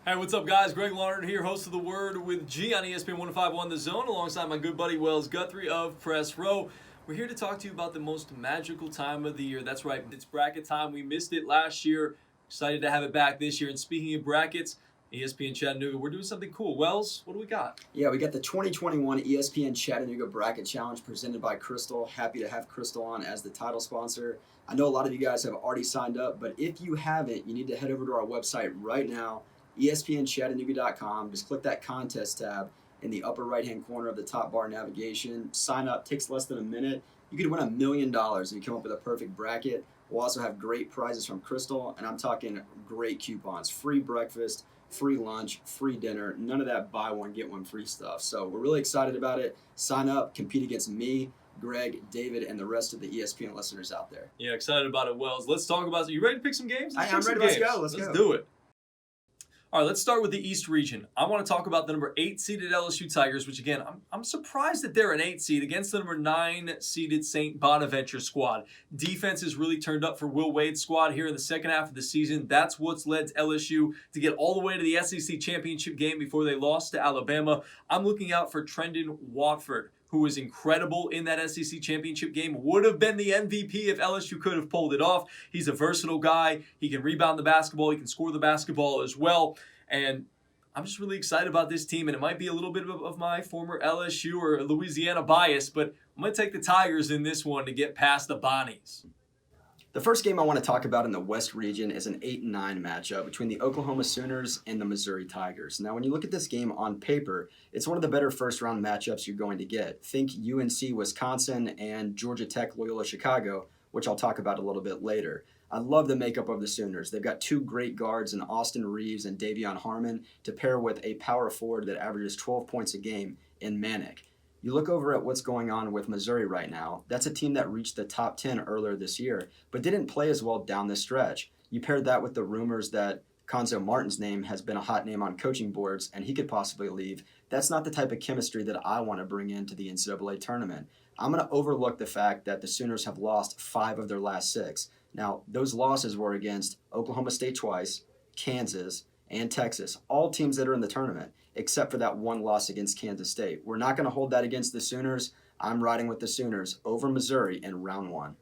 Hey, what's up, guys? Greg Larned here, host of The Word with G on ESPN 105.1 The Zone, alongside my good buddy Wells Guthrie of Press Row. We're here to talk to you about the most magical time of the year. That's right, it's bracket time. We missed it last year. Excited to have it back this year. And speaking of brackets, ESPN Chattanooga, we're doing something cool. Wells, what do we got? Yeah, we got the 2021 ESPN Chattanooga Bracket Challenge presented by Krystal. Happy to have Krystal on as the title sponsor. I know a lot of you guys have already signed up, but if you haven't, you need to head over to our website right now, ESPNChattanooga.com. Just click that contest tab in the upper right-hand corner of the top bar navigation. Sign up. Takes less than a minute. You could win $1 million if you come up with a perfect bracket. We'll also have great prizes from Krystal, and I'm talking great coupons. Free breakfast, free lunch, free dinner. None of that buy one, get one free stuff. So we're really excited about it. Sign up. Compete against me, Greg, David, and the rest of the ESPN listeners out there. Yeah, excited about it, Wells. Let's talk about it. You ready to pick some games? I'm ready. Let's go. Let's do it. All right, let's start with the East region. I want to talk about the number 8 seeded Lsu Tigers, which again, I'm surprised that they're an 8 seed against the number 9 seeded St. Bonaventure squad. Defense has really turned up for Will Wade's squad here in the second half of the season. That's what's led LSU to get all the way to the SEC championship game before they lost to Alabama. I'm looking out for Trendon Watford, who was incredible in that SEC championship game, would have been the MVP if LSU could have pulled it off. He's a versatile guy. He can rebound the basketball. He can score the basketball as well. And I'm just really excited about this team. And it might be a little bit of my former LSU or Louisiana bias, but I'm going to take the Tigers in this one to get past the Bonnies. The first game I want to talk about in the West region is an 8-9 matchup between the Oklahoma Sooners and the Missouri Tigers. Now, when you look at this game on paper, it's one of the better first-round matchups you're going to get. Think UNC Wisconsin and Georgia Tech Loyola Chicago, which I'll talk about a little bit later. I love the makeup of the Sooners. They've got two great guards in Austin Reeves and Davion Harmon to pair with a power forward that averages 12 points a game in Manic. You look over at what's going on with Missouri right now. That's a team that reached the top 10 earlier this year, but didn't play as well down the stretch. You paired that with the rumors that Konzo Martin's name has been a hot name on coaching boards and he could possibly leave. That's not the type of chemistry that I want to bring into the NCAA tournament. I'm going to overlook the fact that the Sooners have lost 5 of their last 6. Now, those losses were against Oklahoma State twice, Kansas, and Texas, all teams that are in the tournament, except for that one loss against Kansas State. We're not going to hold that against the Sooners. I'm riding with the Sooners over Missouri in round 1.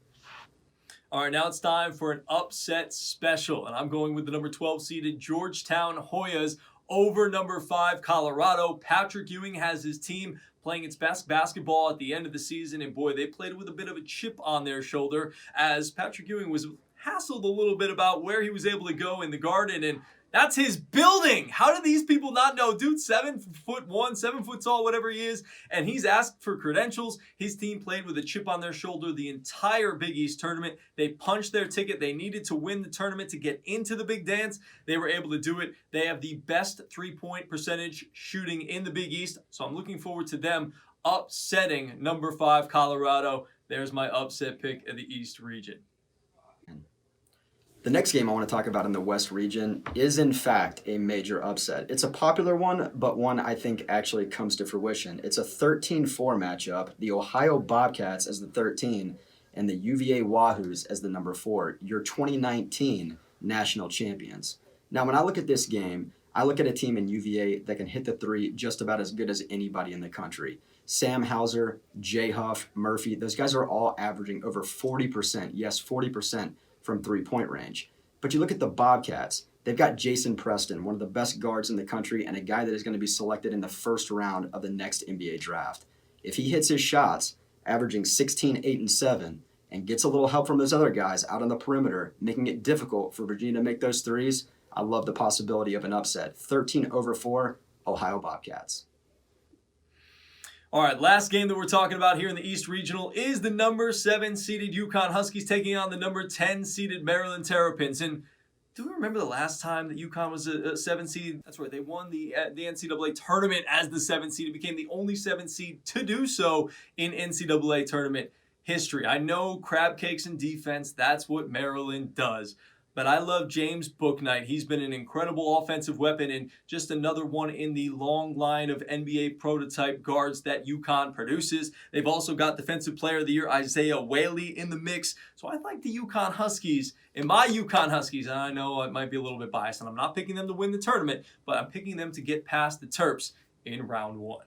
All right, now it's time for an upset special, and I'm going with the number 12 seeded Georgetown Hoyas over number 5 Colorado. Patrick Ewing has his team playing its best basketball at the end of the season, and boy, they played with a bit of a chip on their shoulder as Patrick Ewing was hassled a little bit about where he was able to go in the Garden, and that's his building. How do these people not know? Dude, 7'1", 7 foot tall, whatever he is, and he's asked for credentials. His team played with a chip on their shoulder the entire Big East tournament. They punched their ticket. They needed to win the tournament to get into the big dance. They were able to do it. They have the best three-point percentage shooting in the Big East, so I'm looking forward to them upsetting number 5 Colorado. There's my upset pick of the East region. The next game I want to talk about in the West region is, in fact, a major upset. It's a popular one, but one I think actually comes to fruition. It's a 13-4 matchup, the Ohio Bobcats as the 13, and the UVA Wahoos as the number 4, your 2019 national champions. Now, when I look at this game, I look at a team in UVA that can hit the 3 just about as good as anybody in the country. Sam Hauser, Jay Huff, Murphy, those guys are all averaging over 40%, yes, 40%, from three-point range. But you look at the Bobcats, they've got Jason Preston, one of the best guards in the country and a guy that is going to be selected in the first round of the next NBA draft. If he hits his shots, averaging 16, 8, and 7, and gets a little help from those other guys out on the perimeter, making it difficult for Virginia to make those threes, I love the possibility of an upset. 13-4, Ohio Bobcats. All right, last game that we're talking about here in the East Regional is the number 7 seeded UConn Huskies taking on the number 10 seeded Maryland Terrapins. And do we remember the last time that UConn was a 7 seed? That's right, they won the NCAA tournament as the 7 seed. It became the only 7 seed to do so in NCAA tournament history. I know crab cakes and defense, that's what Maryland does. But I love James Bouknight. He's been an incredible offensive weapon and just another one in the long line of NBA prototype guards that UConn produces. They've also got Defensive Player of the Year Isaiah Whaley in the mix. So I like the UConn Huskies. And my UConn Huskies, and I know I might be a little bit biased, and I'm not picking them to win the tournament, but I'm picking them to get past the Terps in round one.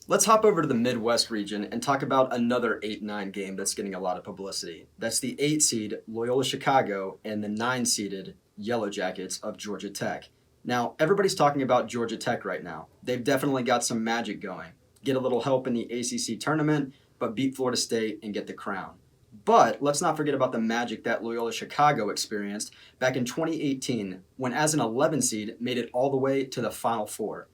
Let's hop over to the Midwest region and talk about another 8-9 game that's getting a lot of publicity. That's the 8 seed Loyola Chicago and the 9 seeded Yellow Jackets of Georgia Tech. Now, everybody's talking about Georgia Tech right now. They've definitely got some magic going. Get a little help in the ACC tournament, but beat Florida State and get the crown. But let's not forget about the magic that Loyola Chicago experienced back in 2018 when, as an 11 seed, made it all the way to the Final Four.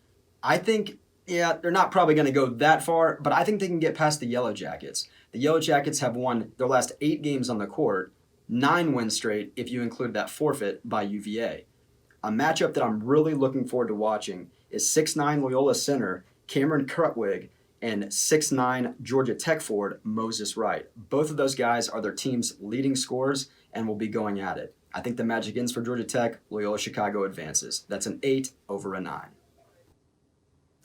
I think they're not probably going to go that far, but I think they can get past the Yellow Jackets. The Yellow Jackets have won their last 8 games on the court, 9 wins straight if you include that forfeit by UVA. A matchup that I'm really looking forward to watching is 6'9 Loyola center Cameron Krutwig and 6'9 Georgia Tech forward Moses Wright. Both of those guys are their team's leading scorers and will be going at it. I think the magic ends for Georgia Tech. Loyola Chicago advances. That's an 8 over a 9.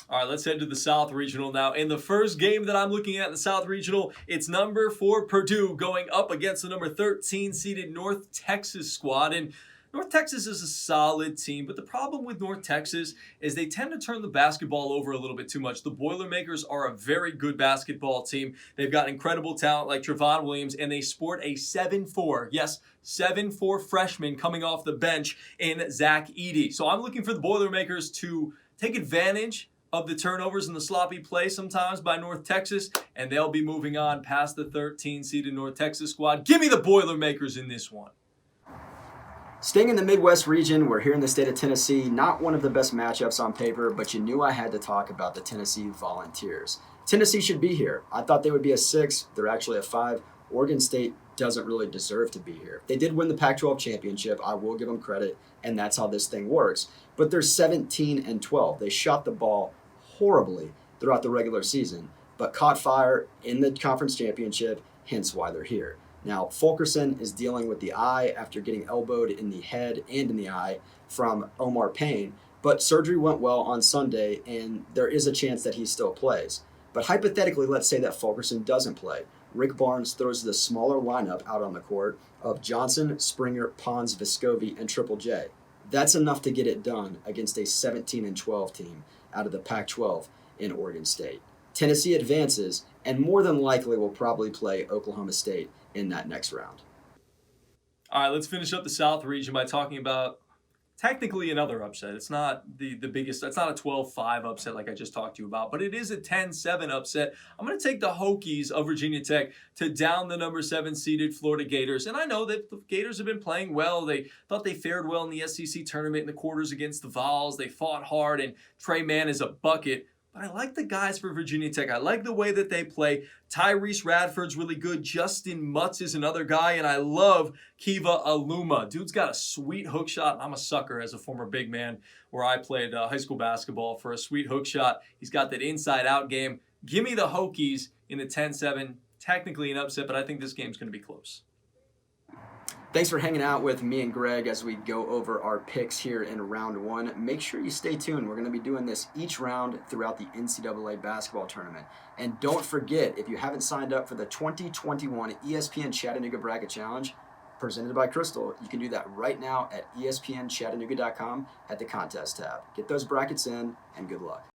All right, let's head to the South Regional now. In the first game that I'm looking at in the South Regional, it's number 4 Purdue going up against the number 13 seeded North Texas squad. And North Texas is a solid team, but the problem with North Texas is they tend to turn the basketball over a little bit too much. The Boilermakers are a very good basketball team. They've got incredible talent like Trevon Williams, and they sport a 7'4", yes, 7'4" freshman coming off the bench in Zach Edey. So I'm looking for the Boilermakers to take advantage of the turnovers and the sloppy play sometimes by North Texas, and they'll be moving on past the 13-seeded North Texas squad. Give me the Boilermakers in this one. Staying in the Midwest region, we're here in the state of Tennessee. Not one of the best matchups on paper, but you knew I had to talk about the Tennessee Volunteers. Tennessee should be here. I thought they would be a 6. They're actually a 5. Oregon State doesn't really deserve to be here. They did win the Pac-12 championship. I will give them credit, and that's how this thing works. But they're 17-12. They shot the ball horribly throughout the regular season, but caught fire in the conference championship, hence why they're here. Now, Fulkerson is dealing with the eye after getting elbowed in the head and in the eye from Omar Payne, but surgery went well on Sunday, and there is a chance that he still plays. But hypothetically, let's say that Fulkerson doesn't play. Rick Barnes throws the smaller lineup out on the court of Johnson, Springer, Pons, Vescovi, and Triple J. That's enough to get it done against a 17-12 team out of the Pac-12 in Oregon State. Tennessee advances and more than likely will probably play Oklahoma State in that next round. All right, let's finish up the South region by talking about technically another upset. It's not the biggest. It's not a 12-5 upset like I just talked to you about, but it is a 10-7 upset. I'm going to take the Hokies of Virginia Tech to down the number 7 seeded Florida Gators. And I know that the Gators have been playing well. They thought they fared well in the SEC tournament in the quarters against the Vols. They fought hard, and Trey Mann is a bucket. But I like the guys for Virginia Tech. I like the way that they play. Tyrese Radford's really good. Justin Mutz is another guy. And I love Kiva Aluma. Dude's got a sweet hook shot. I'm a sucker as a former big man where I played high school basketball for a sweet hook shot. He's got that inside-out game. Give me the Hokies in the 10-7. Technically an upset, but I think this game's going to be close. Thanks for hanging out with me and Greg as we go over our picks here in round 1. Make sure you stay tuned. We're going to be doing this each round throughout the NCAA basketball tournament. And don't forget, if you haven't signed up for the 2021 ESPN Chattanooga Bracket Challenge presented by Krystal, you can do that right now at espnchattanooga.com at the contest tab. Get those brackets in, and good luck.